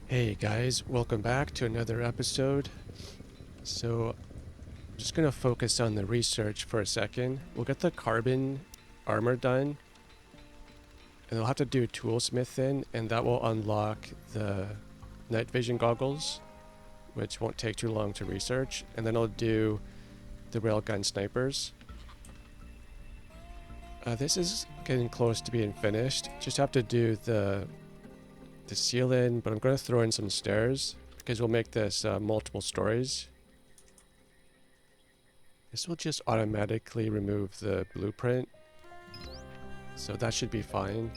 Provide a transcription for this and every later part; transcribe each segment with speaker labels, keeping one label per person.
Speaker 1: Hey guys, welcome back to another episode. So, I'm just gonna focus on the research for a second. We'll get the carbon armor done, and we'll have to do toolsmithing, and that will unlock the night vision goggles, which won't take too long to research. And then I'll do the railgun snipers. This is getting close to being finished. Just have to do the ceiling, but I'm gonna throw in some stairs because we'll make this multiple stories. This will just automatically remove the blueprint, so that should be fine.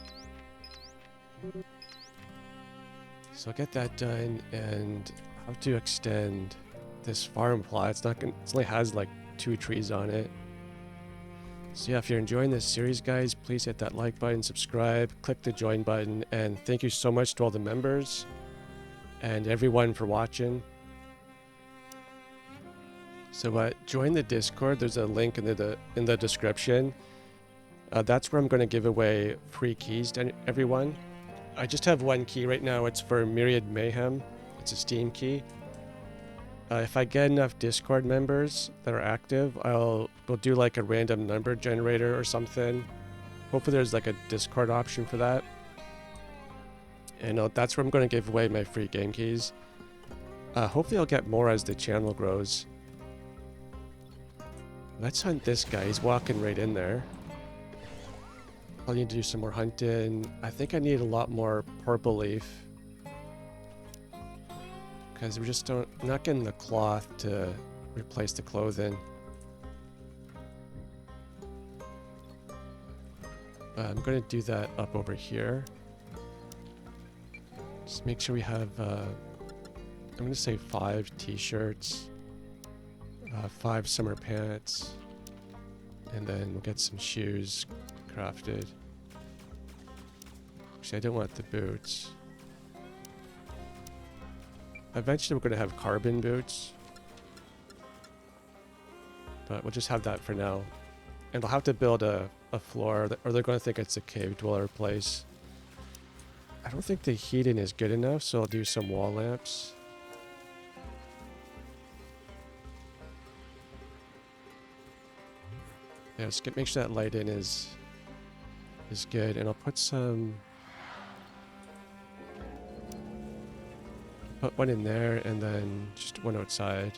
Speaker 1: So I'll get that done, and how to extend this farm plot. It only has like 2 trees on it. So yeah, if you're enjoying this series, guys, please hit that like button, subscribe, click the join button, and thank you so much to all the members and everyone for watching. So join the Discord. There's a link in the description. That's where I'm going to give away free keys to everyone. I just have one key right now. It's for Myriad Mayhem. It's a Steam key. If I get enough Discord members that are active, we'll do like a random number generator or something. Hopefully there's like a Discord option for that. And that's where I'm going to give away my free game keys. Hopefully I'll get more as the channel grows. Let's hunt this guy. He's walking right in there. I'll need to do some more hunting. I think I need a lot more purple leaf, because we're just not getting the cloth to replace the clothing. I'm going to do that up over here. Just make sure we have, I'm going to say 5 t-shirts, 5 summer pants, and then we'll get some shoes crafted. Actually, I don't want the boots. Eventually we're going to have carbon boots, but we'll just have that for now. And I'll have to build a floor, or they're going to think it's a cave dweller place. I don't think the heating is good enough, so I'll do some wall lamps. Yeah, just make sure that lighting is good, and I'll put one in there, and then just one outside.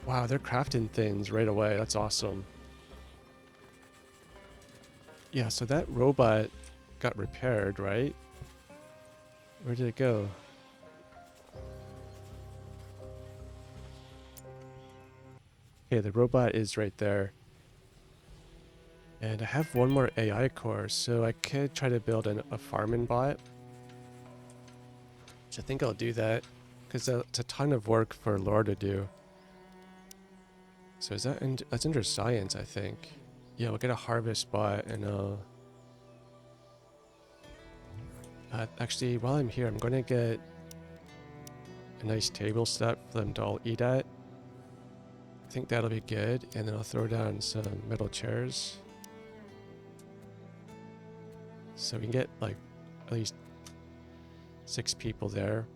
Speaker 1: Wow, they're crafting things right away. That's awesome. Yeah, so that robot got repaired, right? Where did it go? Okay, the robot is right there. And I have one more AI core, so I could try to build a farming bot. Which I think I'll do that, because it's a ton of work for Laura to do. So that's under science, I think. Yeah, we'll get a harvest bot, and actually, while I'm here, I'm going to get a nice table set for them to all eat at. I think that'll be good, and then I'll throw down some metal chairs. So we can get like at least 6 people there.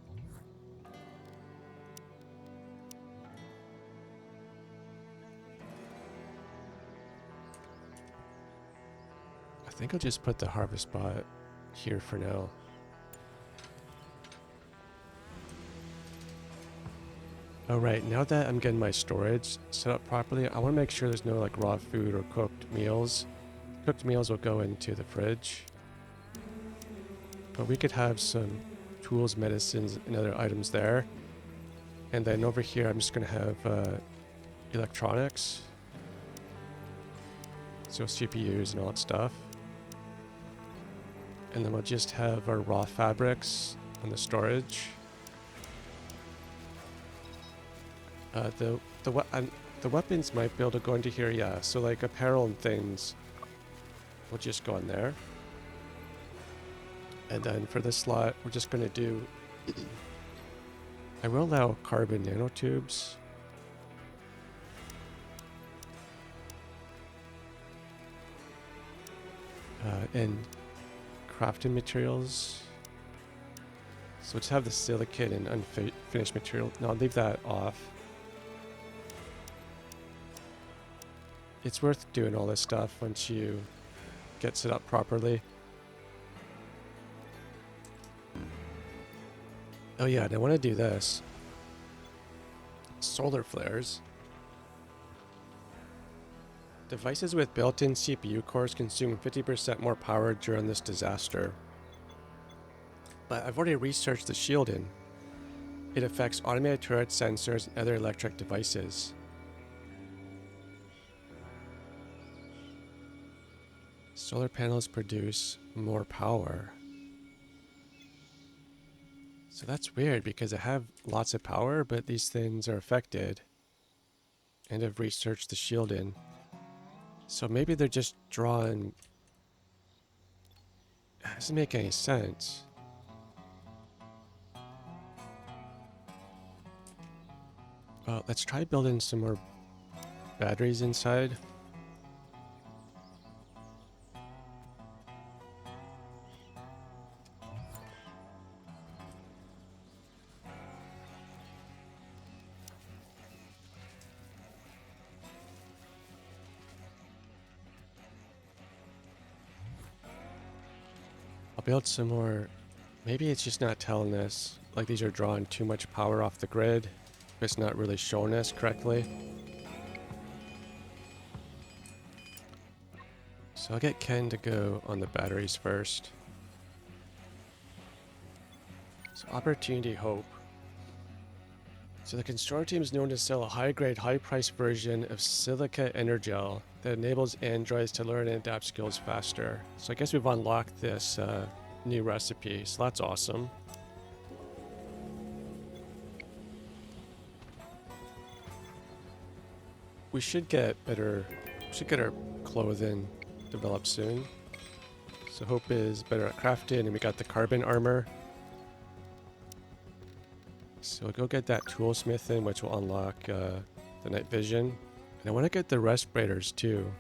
Speaker 1: I think I'll just put the harvest bot here for now. Alright, now that I'm getting my storage set up properly, I want to make sure there's no like raw food or cooked meals. Cooked meals will go into the fridge. But we could have some tools, medicines, and other items there. And then over here, I'm just going to have electronics. So CPUs and all that stuff. And then we'll just have our raw fabrics on the storage. The weapons might be able to go into here, yeah. So like apparel and things will just go in there. And then for this slot, we're just going to do... I will allow carbon nanotubes. And crafting materials. So let's have the silicate and unfinished material. No, I'll leave that off. It's worth doing all this stuff once you get set up properly. Oh yeah, and I want to do this. Solar flares. Devices with built-in CPU cores consume 50% more power during this disaster. But I've already researched the shielding. It affects automated turret sensors and other electric devices. Solar panels produce more power. So that's weird because I have lots of power, but these things are affected. And I've researched the shielding. So maybe they're just drawing... It doesn't make any sense. Well, let's try building some more batteries inside. I'll build some more. Maybe it's just not telling us, like these are drawing too much power off the grid. It's not really showing us correctly. So I'll get Ken to go on the batteries first. So Opportunity Hope. So the consortium is known to sell a high-grade, high-priced version of Silica Energel that enables androids to learn and adapt skills faster. So I guess we've unlocked this new recipe, so that's awesome. We should get our clothing developed soon. So Hope is better at crafting, and we got the carbon armor. So we'll go get that toolsmith in, which will unlock the night vision. And I want to get the respirators too.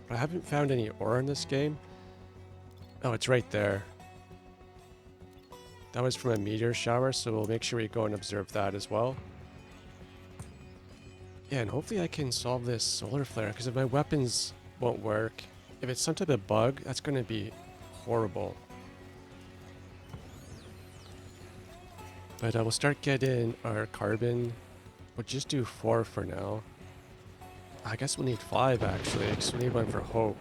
Speaker 1: But I haven't found any ore in this game. Oh, it's right there. That was from a meteor shower, so we'll make sure we go and observe that as well. Yeah, and hopefully I can solve this solar flare, because if my weapons won't work, if it's some type of bug, that's going to be horrible. But we'll start getting our carbon. We'll just do 4 for now. I guess we'll need 5 actually, because we need one for Hope.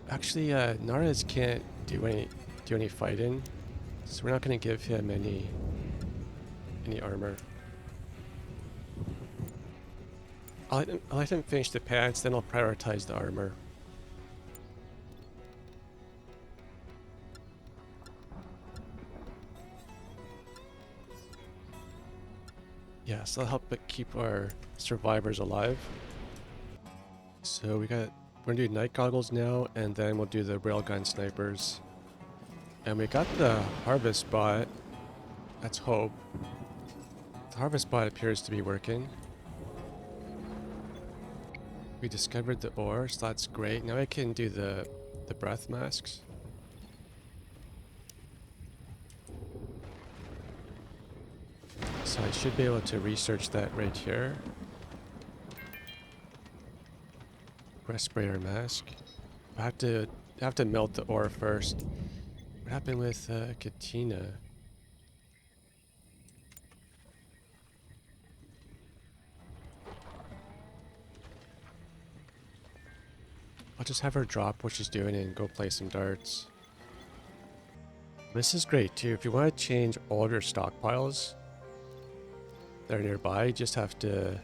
Speaker 1: Actually, Naraz can't do any fighting, so we're not going to give him any armor. I'll let him finish the pants, then I'll prioritize the armor. Yeah, so that'll help keep our survivors alive. So we're gonna do night goggles now, and then we'll do the railgun snipers. And we got the harvest bot. That's Hope. The harvest bot appears to be working. We discovered the ore, so that's great. Now I can do the breath masks. So I should be able to research that right here. Respirator mask. I have to melt the ore first. What happened with Katina? I'll just have her drop what she's doing and go play some darts. This is great too. If you want to change all of your stockpiles that are nearby, you just have to...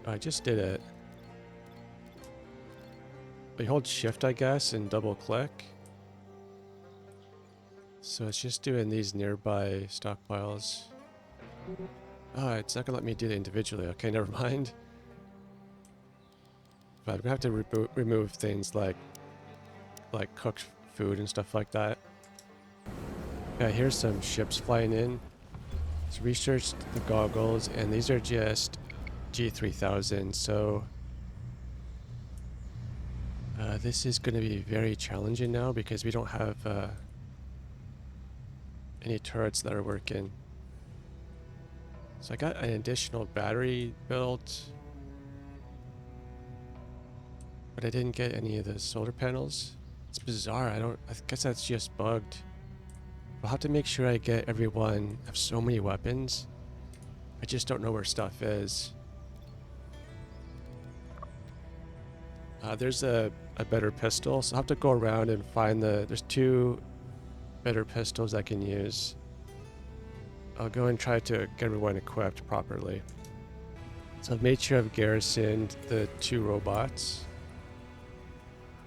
Speaker 1: I just did it. You hold shift, I guess, and double click. So it's just doing these nearby stockpiles. Oh, it's not gonna let me do it individually. Okay, never mind. But I'm gonna have to remove things like cooked food and stuff like that. Yeah, here's some ships flying in. So researched the goggles, and these are just G3000. So This is going to be very challenging now because we don't have any turrets that are working. So I got an additional battery built, but I didn't get any of the solar panels. It's bizarre. I guess that's just bugged. I'll have to make sure I get everyone. I have so many weapons. I just don't know where stuff is. There's a better pistol, so I'll have to go around and find there's 2 better pistols I can use. I'll go and try to get everyone equipped properly. So I've made sure I've garrisoned the 2 robots.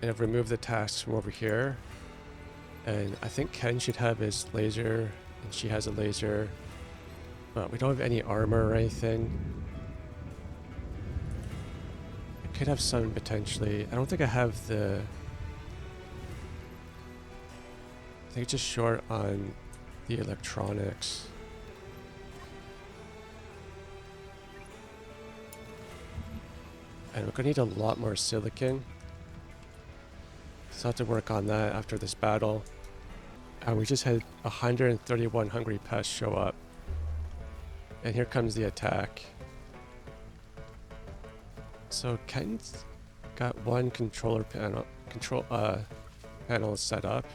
Speaker 1: And I've removed the tasks from over here. And I think Ken should have his laser, and she has a laser. But we don't have any armor or anything. I could have some potentially. I don't think I have the... I think it's just short on the electronics. And we're going to need a lot more silicon. So I'll have to work on that after this battle. And we just had 131 hungry pests show up. And here comes the attack. So Ken's got 1 controller panel set up.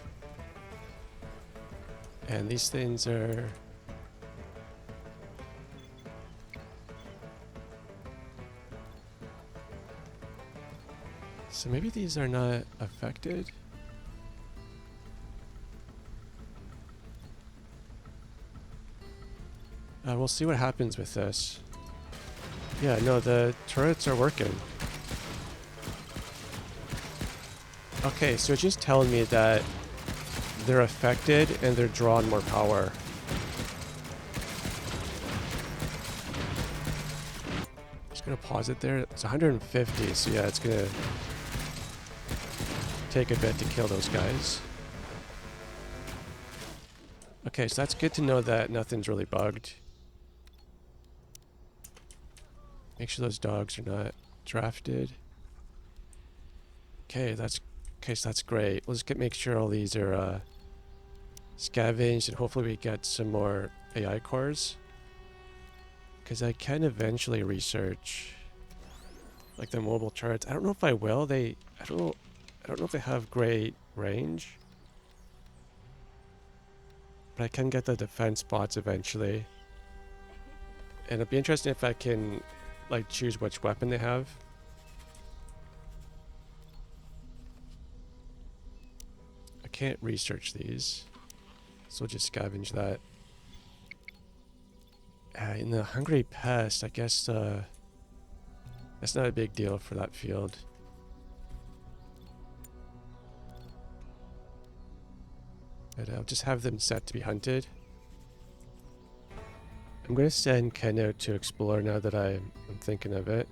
Speaker 1: And these things are... So maybe these are not affected? We'll see what happens with this. Yeah, no, the turrets are working. Okay, so it's just telling me that they're affected and they're drawing more power. Just gonna pause it there. It's 150, so yeah, it's gonna take a bit to kill those guys. Okay, so that's good to know that nothing's really bugged. Make sure those dogs are not drafted. Okay, so that's great. Let's make sure all these are scavenged, and hopefully we get some more AI cores. Because I can eventually research like the mobile turrets. I don't know if I will. I don't know if they have great range. But I can get the defense bots eventually. And it'd be interesting if I can like choose which weapon they have. I can't research these, so we'll just scavenge that. In the hungry pest, I guess that's not a big deal for that field. But I'll just have them set to be hunted. I'm going to send Ken out to explore now that I'm thinking of it.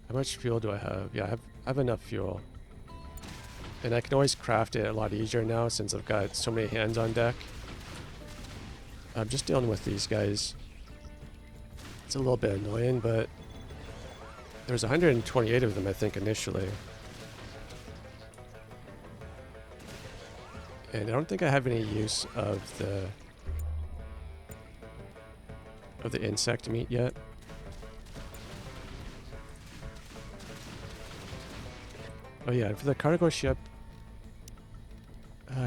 Speaker 1: How much fuel do I have? Yeah, I have enough fuel. And I can always craft it a lot easier now since I've got so many hands on deck. I'm just dealing with these guys. It's a little bit annoying, but there's 128 of them, I think, initially. And I don't think I have any use of the insect meat yet. Oh yeah, for the cargo ship,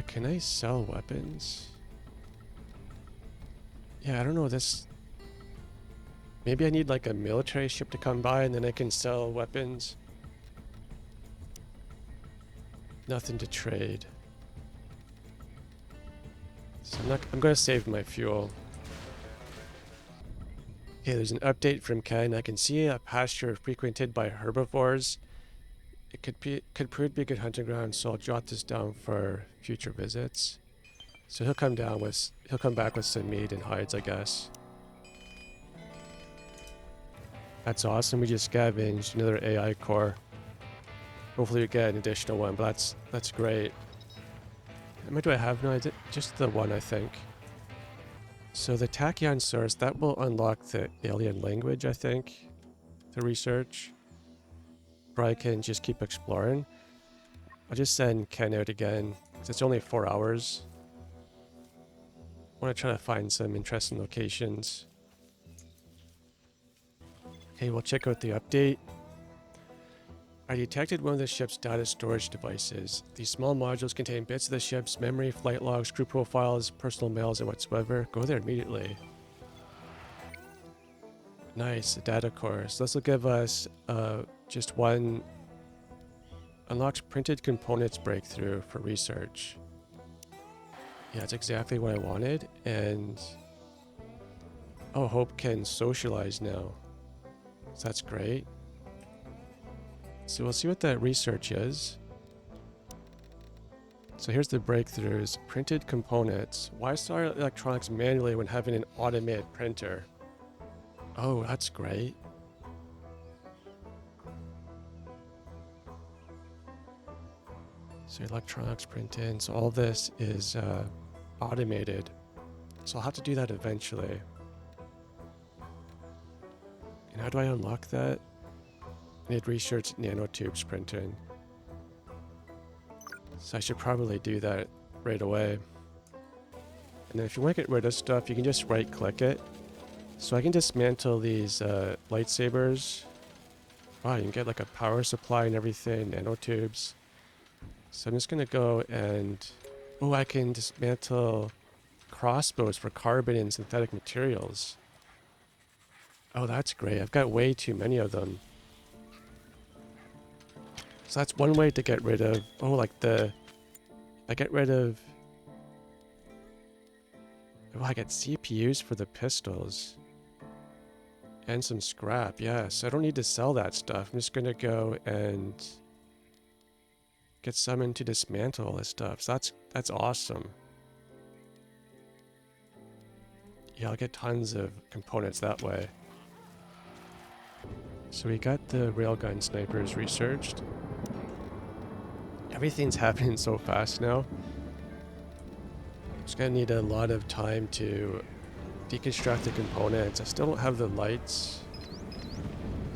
Speaker 1: can I sell weapons? Yeah, I don't know this. Maybe I need like a military ship to come by and then I can sell weapons. Nothing to trade. So I'm gonna save my fuel. Okay, there's an update from Ken. I can see a pasture frequented by herbivores. It could prove to be a good hunting ground, so I'll jot this down for future visits. So he'll come back with some meat and hides, I guess. That's awesome. We just scavenged another AI core. Hopefully we get an additional one, but that's great. How many do I have now? Just the one, I think. So the Tachyon source, that will unlock the alien language, I think, to research. where I can just keep exploring. I'll just send Ken out again, because it's only 4 hours. I want to try to find some interesting locations. Okay, we'll check out the update. I detected one of the ship's data storage devices. These small modules contain bits of the ship's memory, flight logs, crew profiles, personal mails, and whatsoever. Go there immediately. Nice, a data core. So this will give us just one unlocks printed components breakthrough for research. Yeah, that's exactly what I wanted. And oh, Hope can socialize now. So that's great. So we'll see what that research is. So here's the breakthroughs. Printed components. Why start electronics manually when having an automated printer? Oh, that's great. So electronics print in. So all this is automated. So I'll have to do that eventually. And how do I unlock that? I need research nanotubes printing. So I should probably do that right away. And then if you want to get rid of stuff, you can just right click it. So I can dismantle these lightsabers. Wow, you can get like a power supply and everything, nanotubes. So I'm just going to go and... Oh, I can dismantle crossbows for carbon and synthetic materials. Oh, that's great. I've got way too many of them. So that's one way to get rid of... Oh, like the... I get rid of... Oh, I get CPUs for the pistols. And some scrap, yeah. So I don't need to sell that stuff. I'm just going to go and... get someone to dismantle all this stuff. So that's awesome. Yeah, I'll get tons of components that way. So we got the railgun snipers researched. Everything's happening so fast now. It's gonna need a lot of time to deconstruct the components. I still don't have the lights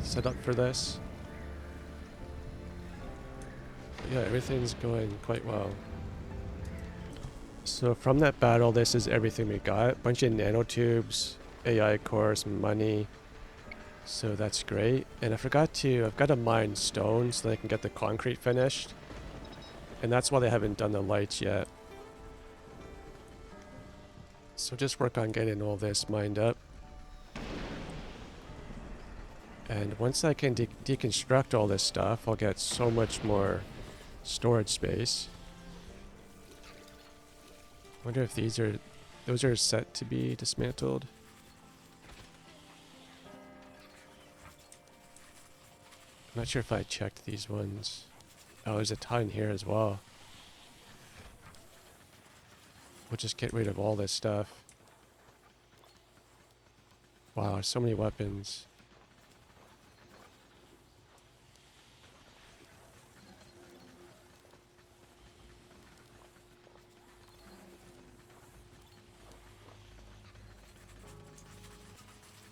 Speaker 1: set up for this. But yeah, everything's going quite well. So from that battle, this is everything we got. A bunch of nanotubes, AI cores, money. So that's great. And I've got to mine stone so that I can get the concrete finished. And that's why they haven't done the lights yet. So just work on getting all this mined up. And once I can deconstruct all this stuff, I'll get so much more storage space. I wonder if those are set to be dismantled. I'm not sure if I checked these ones. Oh, there's a ton here as well. We'll just get rid of all this stuff. Wow, so many weapons.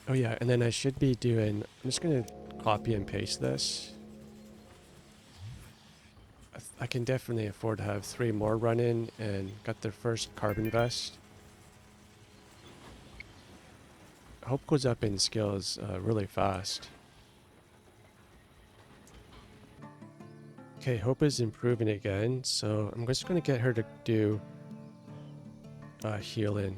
Speaker 1: Oh yeah, and then I should be doing... I'm just going to copy and paste this. I can definitely afford to have 3 more running and got their first carbon vest. Hope goes up in skills really fast. Okay, Hope is improving again, so I'm just going to get her to do healing.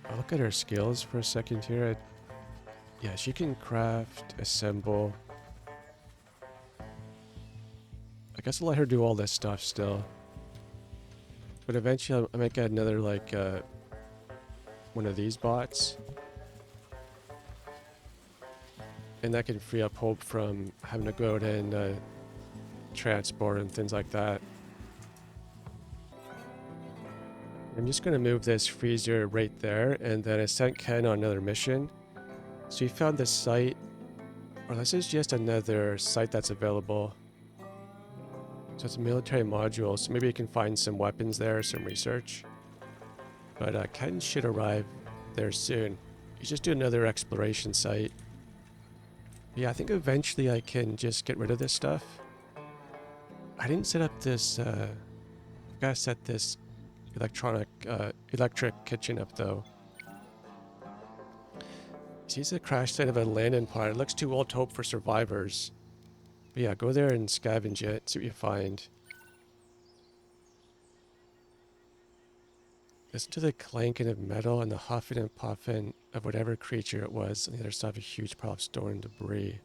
Speaker 1: I'll look at her skills for a second here. Yeah, she can craft, assemble. I guess I'll let her do all this stuff still. But eventually I might get another, like, one of these bots. And that can free up Hope from having to go out and transport and things like that. I'm just going to move this freezer right there, and then I sent Ken on another mission. So he found this site, or this is just another site that's available. So it's a military module, so maybe you can find some weapons there, some research. But Ken should arrive there soon. He's just doing another exploration site. Yeah, I think eventually I can just get rid of this stuff. I didn't set up this, I gotta set this electric kitchen up though. Sees the crash site of a landing pod. It looks too old to hope for survivors. But yeah, go there and scavenge it, see what you find. Listen to the clanking of metal and the huffing and puffing of whatever creature it was on the other side of a huge pile of stone and debris.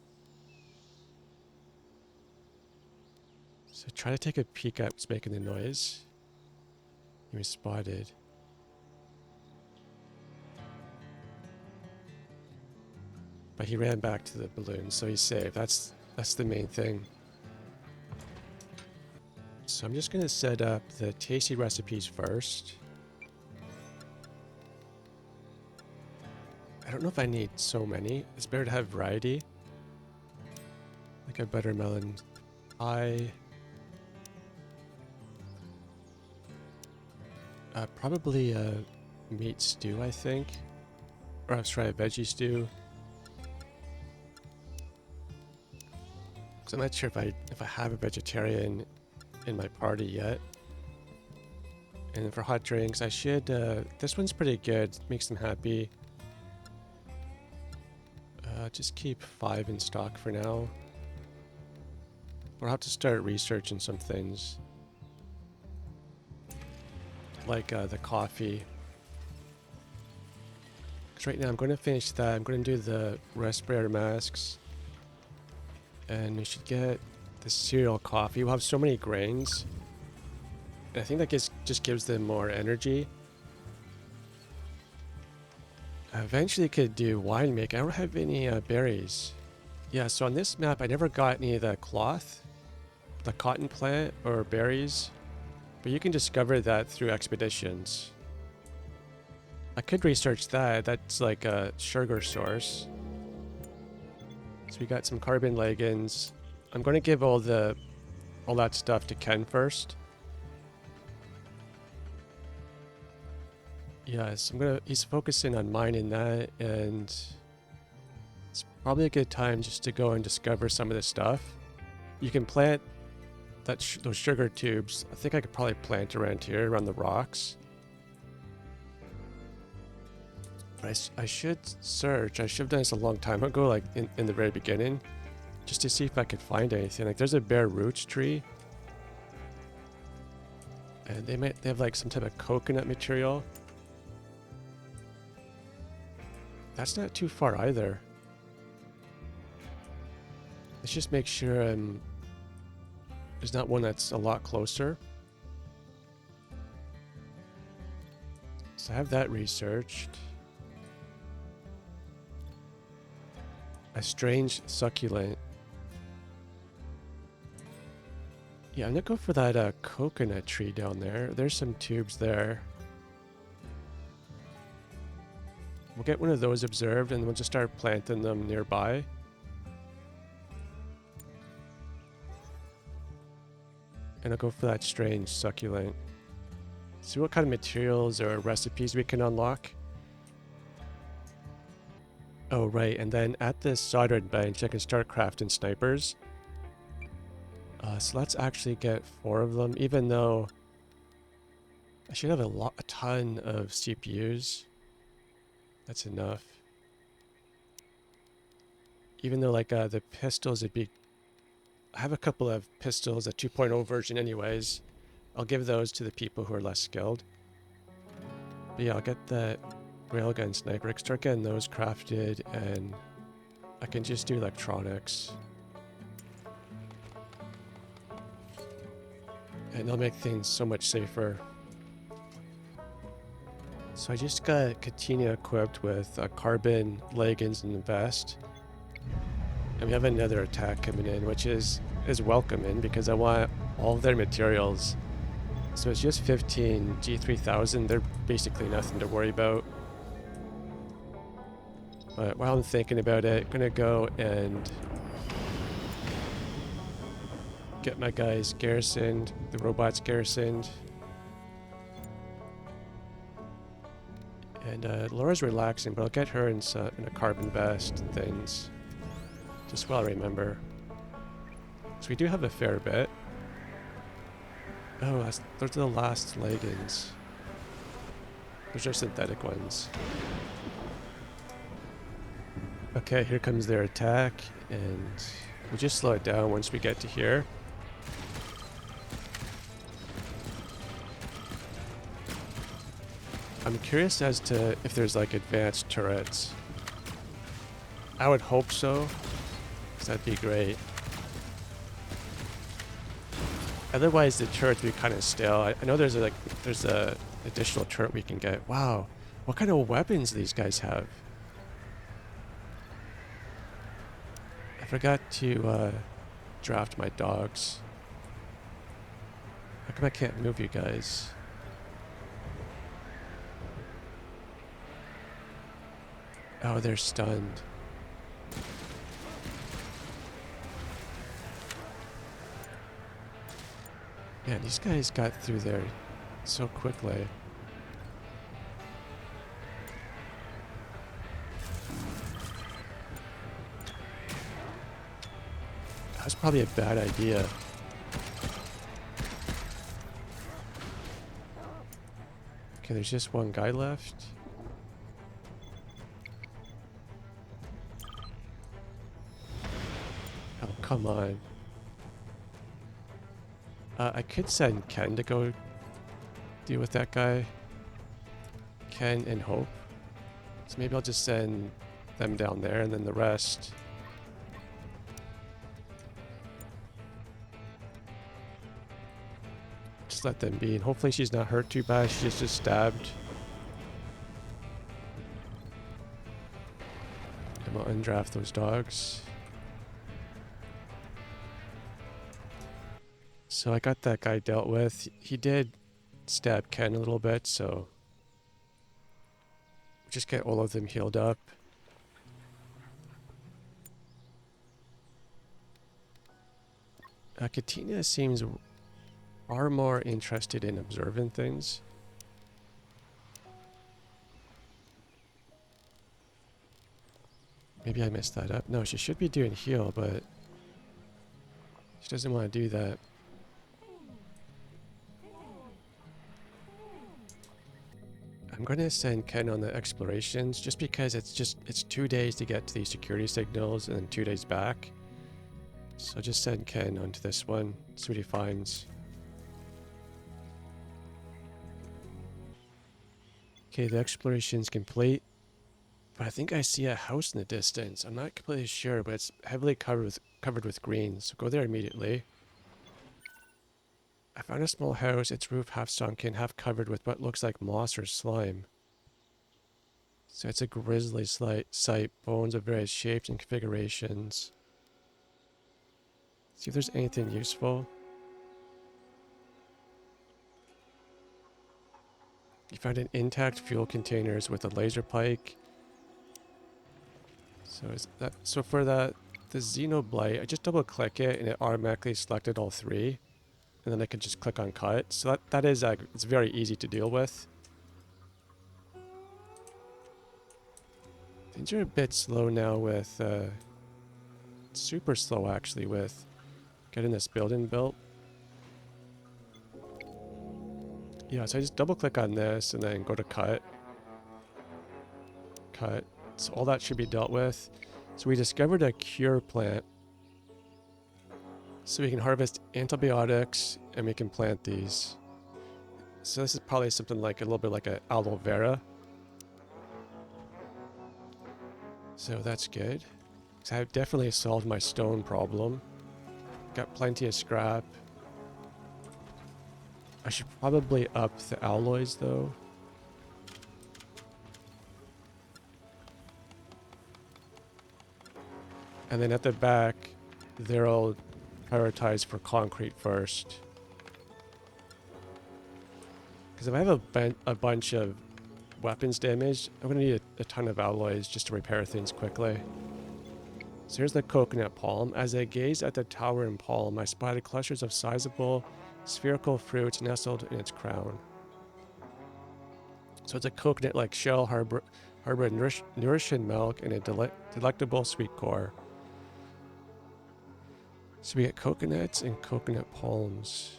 Speaker 1: So try to take a peek at what's making the noise. He was spotted. But he ran back to the balloon, so he's safe. That's the main thing. So I'm just going to set up the tasty recipes first. I don't know if I need so many. It's better to have variety. Like a buttermelon pie. Probably a meat stew, I think. Or let's try a veggie stew. Because I'm not sure if I have a vegetarian in my party yet. And for hot drinks, I should... this one's pretty good. Makes them happy. Just keep 5 in stock for now. We'll have to start researching some things. Like the coffee. Because right now I'm going to finish that. I'm going to do the respirator masks. And we should get the cereal coffee. We'll have so many grains. And I think that just gives them more energy. Eventually could do winemaking. I don't have any berries. Yeah, so on this map I never got any of the cloth, the cotton plant, or berries. But you can discover that through expeditions. I could research that. That's like a sugar source. So we got some carbon leggings. I'm going to give all that stuff to Ken first. Yes, he's focusing on mining that, and it's probably a good time just to go and discover some of this stuff. You can plant those sugar tubes. I think I could probably plant around here, around the rocks. But I should search. I should have done this a long time ago, like in the very beginning, just to see if I could find anything. Like there's a bare roots tree, and they have like some type of coconut material. That's not too far either. Let's just make sure there's not one that's a lot closer. So I have that researched. A strange succulent. Yeah, I'm gonna go for that coconut tree down there. There's some tubes there. We'll get one of those observed and we'll just start planting them nearby. And I'll go for that strange succulent. See what kind of materials or recipes we can unlock. Oh, right, and then at this soldering bench, I can start crafting snipers. So let's actually get 4 of them, even though I should have a ton of CPUs. That's enough. Even though, like, the pistols would be... I have a couple of pistols, a 2.0 version anyways. I'll give those to the people who are less skilled. But yeah, I'll get the railgun sniper, start getting those crafted, and I can just do electronics. And it'll make things so much safer. So I just got Katina equipped with carbon leggings and a vest. And we have another attack coming in, which is welcoming because I want all of their materials. So it's just 15 G3000. They're basically nothing to worry about. But while I'm thinking about it, I'm gonna go and get my guys garrisoned, the robots garrisoned. And Laura's relaxing, but I'll get her in a carbon vest and things. Just while I remember. So we do have a fair bit. Oh, those are the last leggings. Those are synthetic ones. Okay, here comes their attack, and we'll just slow it down once we get to here. I'm curious as to if there's like advanced turrets. I would hope so, because that'd be great. Otherwise, the turrets would be kind of stale. I know there's a additional turret we can get. Wow, what kind of weapons these guys have? I forgot to draft my dogs. How come I can't move you guys? Oh, they're stunned. Man, these guys got through there so quickly. That was probably a bad idea. Okay, there's just one guy left. Oh, come on. I could send Ken to go deal with that guy. Ken and Hope. So maybe I'll just send them down there and then the rest. Just let them be. And hopefully she's not hurt too bad. She's just stabbed. And we'll undraft those dogs. So I got that guy dealt with. He did stab Ken a little bit, so just get all of them healed up. Katina seems far more interested in observing things. Maybe I messed that up. No, she should be doing heal, but she doesn't want to do that. I'm going to send Ken on the explorations just because it's 2 days to get to these security signals and then 2 days back. So just send Ken onto this one, see what he finds. Okay, the exploration's complete. But I think I see a house in the distance. I'm not completely sure, but it's heavily covered with green, so go there immediately. I found a small house, its roof half sunken, half covered with what looks like moss or slime. So it's a grisly site, bones of various shapes and configurations. See if there's anything useful. You found an intact fuel containers with a laser pike. So for the Xenoblade, I just double click it and it automatically selected all three. And then I can just click on cut. So that is it's very easy to deal with. Things are a bit slow now with super slow actually with getting this building built. Yeah, so I just double click on this and then go to cut. Cut. So all that should be dealt with. So we discovered a cure plant. So we can harvest antibiotics and we can plant these. So this is probably something like a little bit like an aloe vera. So that's good. So I've definitely solved my stone problem. Got plenty of scrap. I should probably up the alloys though. And then at the back, they're all prioritized for concrete first. Because if I have a bunch of weapons damage, I'm going to need a ton of alloys just to repair things quickly. So here's the coconut palm. As I gazed at the towering palm, I spotted clusters of sizable spherical fruits nestled in its crown. So it's a coconut-like shell harboring nourishing milk and a delectable sweet core. So we get coconuts and coconut palms.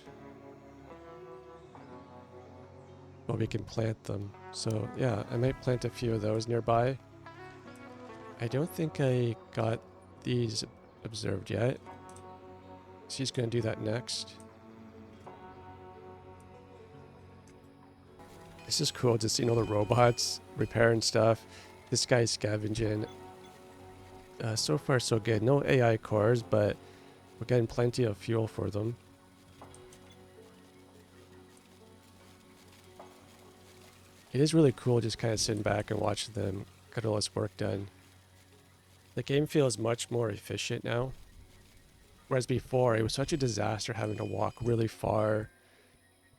Speaker 1: Well, we can plant them. So yeah, I might plant a few of those nearby. I don't think I got these observed yet. She's going to do that next. This is cool, just seeing all the robots repairing stuff. This guy's scavenging. So far so good. No AI cores, but we're getting plenty of fuel for them. It is really cool just kind of sitting back and watching them get all this work done. The game feels much more efficient now. Whereas before, it was such a disaster having to walk really far.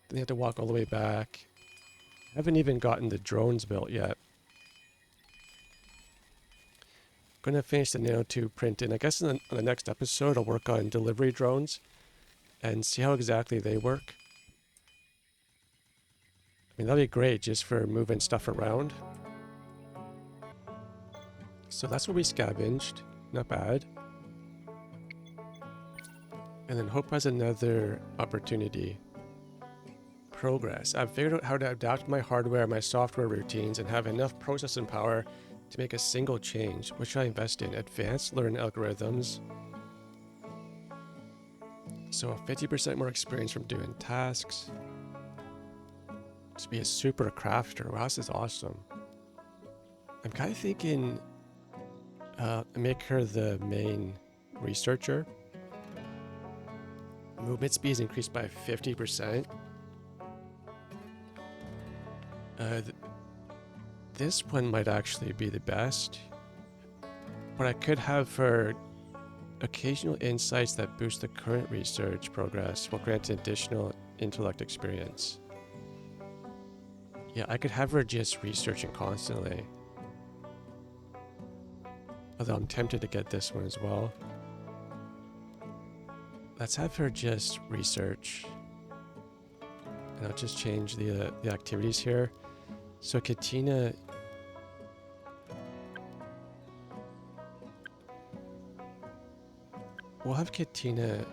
Speaker 1: Then you have to walk all the way back. I haven't even gotten the drones built yet. Going to finish the nanotube printing. I guess on the next episode, I'll work on delivery drones and see how exactly they work. I mean, that'd be great just for moving stuff around. So that's what we scavenged. Not bad. And then Hope has another opportunity. Progress. I've figured out how to adapt my hardware and my software routines and have enough processing power to make a single change. What should I invest in? Advanced learning algorithms. So 50% more experience from doing tasks. To be a super crafter. Wow, this is awesome. I'm kind of thinking make her the main researcher. Movement speed is increased by 50%. This one might actually be the best. But I could have her occasional insights that boost the current research progress while granting additional intellect experience. Yeah, I could have her just researching constantly. Although I'm tempted to get this one as well. Let's have her just research. And I'll just change the activities here. So Katina... We'll have Katina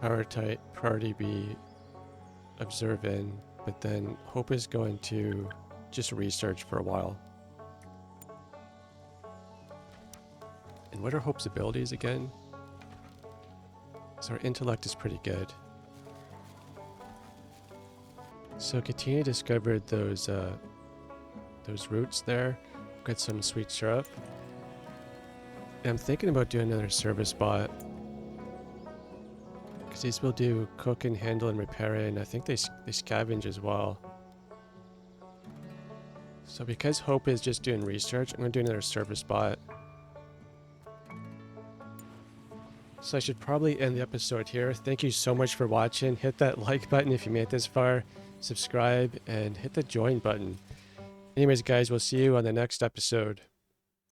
Speaker 1: priority be observing, but then Hope is going to just research for a while. And what are Hope's abilities again? So her intellect is pretty good. So Katina discovered those roots there. Got some sweet syrup. And I'm thinking about doing another service bot. Because these will do cook and handle and repair it, and I think they scavenge as well. So because Hope is just doing research, I'm going to do another service bot. So I should probably end the episode here. Thank you so much for watching. Hit that like button if you made it this far. Subscribe and hit the join button. Anyways, guys, we'll see you on the next episode.